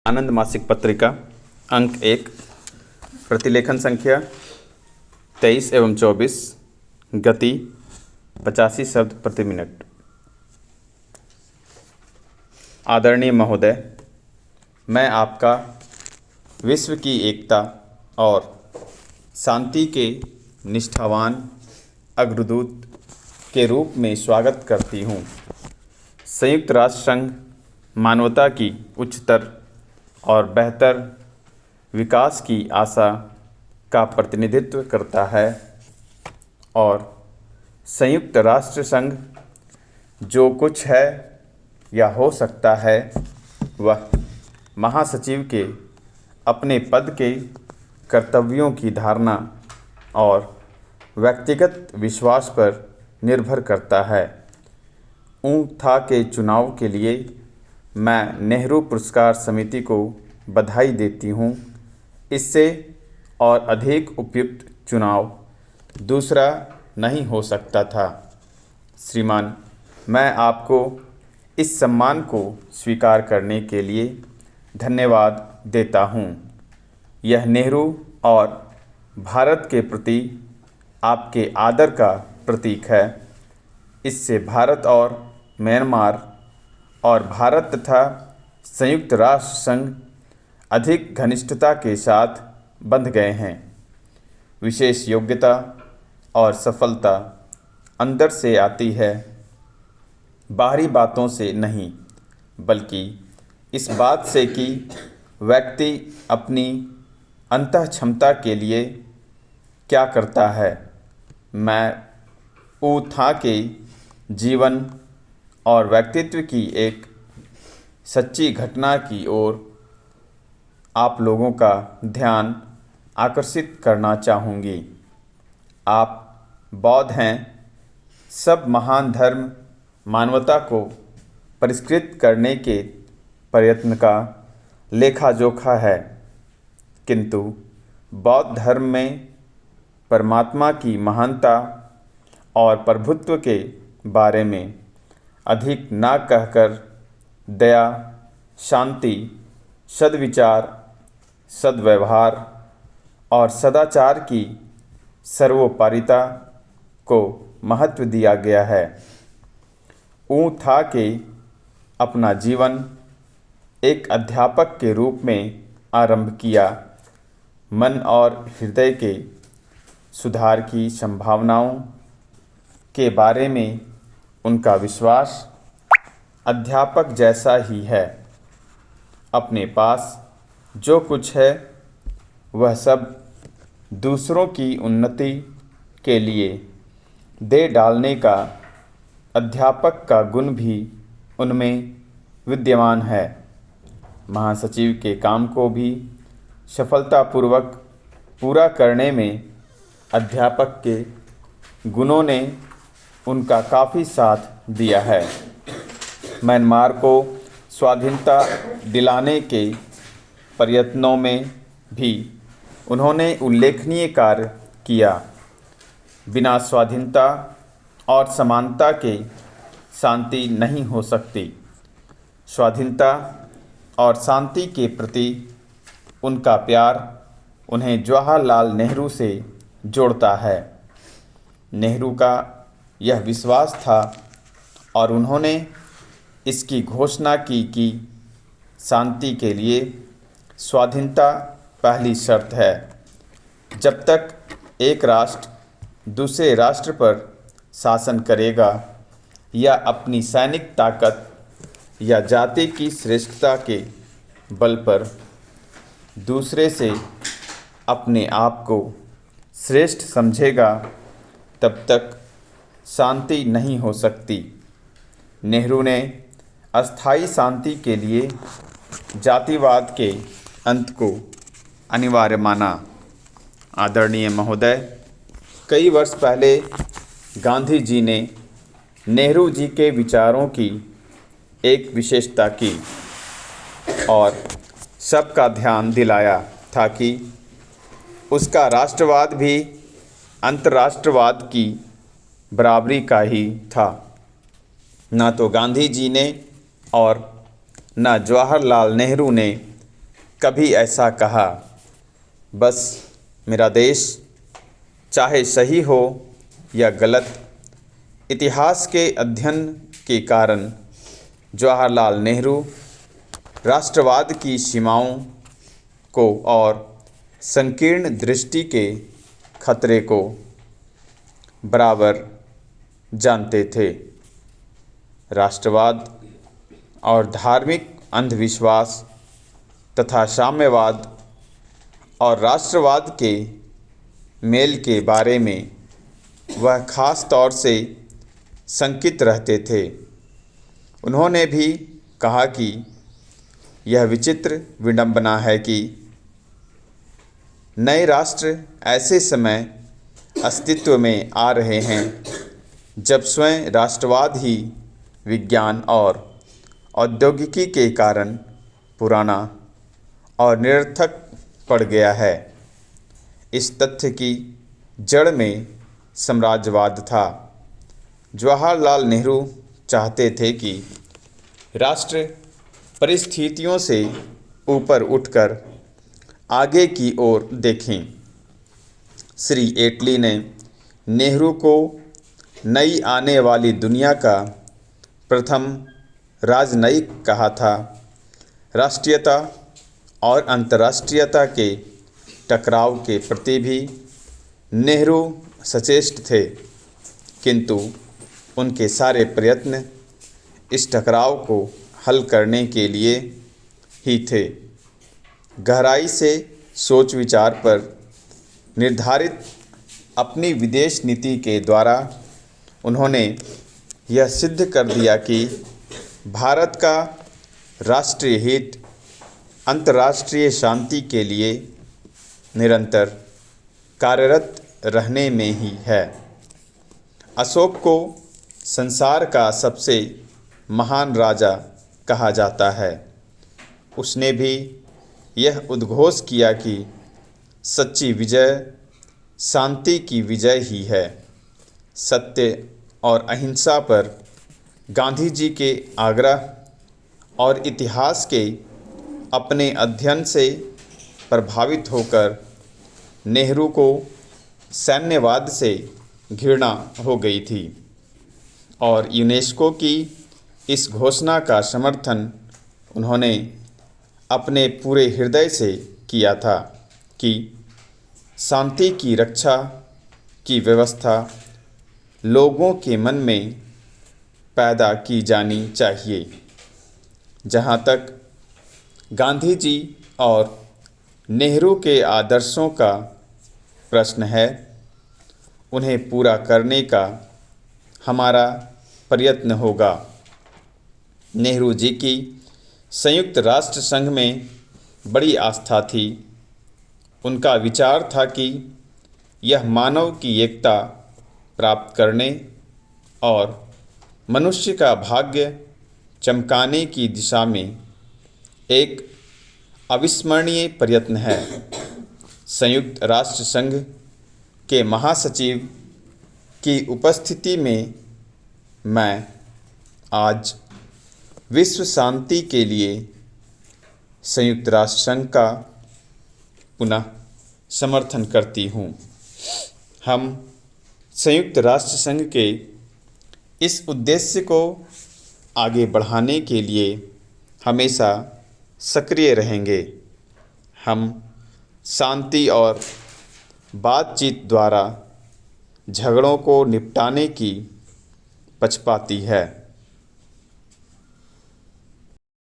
आनंद मासिक पत्रिका अंक 1 प्रतिलेखन संख्या 23 एवं 24 गति 85 शब्द प्रति मिनट। आदरणीय महोदय, मैं आपका विश्व की एकता और शांति के निष्ठावान अग्रदूत के रूप में स्वागत करती हूँ। संयुक्त राष्ट्र संघ मानवता की उच्चतर और बेहतर विकास की आशा का प्रतिनिधित्व करता है और संयुक्त राष्ट्र संघ जो कुछ है या हो सकता है वह महासचिव के अपने पद के कर्तव्यों की धारणा और व्यक्तिगत विश्वास पर निर्भर करता है। ऊँथा के चुनाव के लिए मैं नेहरू पुरस्कार समिति को बधाई देती हूँ। इससे और अधिक उपयुक्त चुनाव दूसरा नहीं हो सकता था। श्रीमान, मैं आपको इस सम्मान को स्वीकार करने के लिए धन्यवाद देता हूँ। यह नेहरू और भारत के प्रति आपके आदर का प्रतीक है। इससे भारत और म्यांमार और भारत तथा संयुक्त राष्ट्र संघ अधिक घनिष्ठता के साथ बंध गए हैं। विशेष योग्यता और सफलता अंदर से आती है, बाहरी बातों से नहीं, बल्कि इस बात से कि व्यक्ति अपनी अंतः क्षमता के लिए क्या करता है। मैं ऊथा के जीवन और व्यक्तित्व की एक सच्ची घटना की ओर आप लोगों का ध्यान आकर्षित करना चाहूँगी। आप बौद्ध हैं। सब महान धर्म मानवता को परिष्कृत करने के प्रयत्न का लेखा जोखा है, किंतु बौद्ध धर्म में परमात्मा की महानता और प्रभुत्व के बारे में अधिक ना कहकर दया, शांति, सद्विचार, सद्व्यवहार और सदाचार की सर्वोपरिता को महत्व दिया गया है। ऊथा के अपना जीवन एक अध्यापक के रूप में आरंभ किया। मन और हृदय के सुधार की संभावनाओं के बारे में उनका विश्वास अध्यापक जैसा ही है। अपने पास जो कुछ है वह सब दूसरों की उन्नति के लिए दे डालने का अध्यापक का गुण भी उनमें विद्यमान है। महासचिव के काम को भी सफलतापूर्वक पूरा करने में अध्यापक के गुणों ने उनका काफ़ी साथ दिया है। म्यांमार को स्वाधीनता दिलाने के प्रयत्नों में भी उन्होंने उल्लेखनीय कार्य किया। बिना स्वाधीनता और समानता के शांति नहीं हो सकती। स्वाधीनता और शांति के प्रति उनका प्यार उन्हें जवाहरलाल नेहरू से जोड़ता है। नेहरू का यह विश्वास था और उन्होंने इसकी घोषणा की कि शांति के लिए स्वाधीनता पहली शर्त है। जब तक एक राष्ट्र दूसरे राष्ट्र पर शासन करेगा या अपनी सैनिक ताकत या जाति की श्रेष्ठता के बल पर दूसरे से अपने आप को श्रेष्ठ समझेगा, तब तक शांति नहीं हो सकती। नेहरू ने अस्थायी शांति के लिए जातिवाद के अंत को अनिवार्य माना। आदरणीय महोदय, कई वर्ष पहले गांधी जी ने नेहरू जी के विचारों की एक विशेषता की और सबका ध्यान दिलाया था कि उसका राष्ट्रवाद भी अंतर्राष्ट्रवाद की बराबरी का ही था। न तो गांधी जी ने और न जवाहरलाल नेहरू ने कभी ऐसा कहा, बस मेरा देश चाहे सही हो या गलत, इतिहास के अध्ययन के कारण जवाहरलाल नेहरू राष्ट्रवाद की सीमाओं को और संकीर्ण दृष्टि के खतरे को बराबर जानते थे। राष्ट्रवाद और धार्मिक अंधविश्वास तथा साम्यवाद और राष्ट्रवाद के मेल के बारे में वह खास तौर से शंकित रहते थे। उन्होंने भी कहा कि यह विचित्र विडंबना है कि नए राष्ट्र ऐसे समय अस्तित्व में आ रहे हैं जब स्वयं राष्ट्रवाद ही विज्ञान और औद्योगिकी के कारण पुराना और निरर्थक पड़ गया है। इस तथ्य की जड़ में साम्राज्यवाद था। जवाहरलाल नेहरू चाहते थे कि राष्ट्र परिस्थितियों से ऊपर उठकर आगे की ओर देखें। श्री एटली ने नेहरू को नई आने वाली दुनिया का प्रथम राजनयिक कहा था। राष्ट्रीयता और अंतर्राष्ट्रीयता के टकराव के प्रति भी नेहरू सचेष्ट थे, किंतु उनके सारे प्रयत्न इस टकराव को हल करने के लिए ही थे। गहराई से सोच विचार पर निर्धारित अपनी विदेश नीति के द्वारा उन्होंने यह सिद्ध कर दिया कि भारत का राष्ट्रीय हित अंतर्राष्ट्रीय शांति के लिए निरंतर कार्यरत रहने में ही है। अशोक को संसार का सबसे महान राजा कहा जाता है। उसने भी यह उद्घोष किया कि सच्ची विजय शांति की विजय ही है। सत्य और अहिंसा पर गांधी जी के आग्रह और इतिहास के अपने अध्ययन से प्रभावित होकर नेहरू को सैन्यवाद से घृणा हो गई थी और यूनेस्को की इस घोषणा का समर्थन उन्होंने अपने पूरे हृदय से किया था कि शांति की रक्षा की व्यवस्था लोगों के मन में पैदा की जानी चाहिए। जहाँ तक गांधी जी और नेहरू के आदर्शों का प्रश्न है, उन्हें पूरा करने का हमारा प्रयत्न होगा। नेहरू जी की संयुक्त राष्ट्र संघ में बड़ी आस्था थी। उनका विचार था कि यह मानव की एकता प्राप्त करने और मनुष्य का भाग्य चमकाने की दिशा में एक अविस्मरणीय प्रयत्न है। संयुक्त राष्ट्र संघ के महासचिव की उपस्थिति में मैं आज विश्व शांति के लिए संयुक्त राष्ट्र संघ का पुनः समर्थन करती हूँ। हम संयुक्त राष्ट्र संघ के इस उद्देश्य को आगे बढ़ाने के लिए हमेशा सक्रिय रहेंगे। हम शांति और बातचीत द्वारा झगड़ों को निपटाने की पक्षपाती है।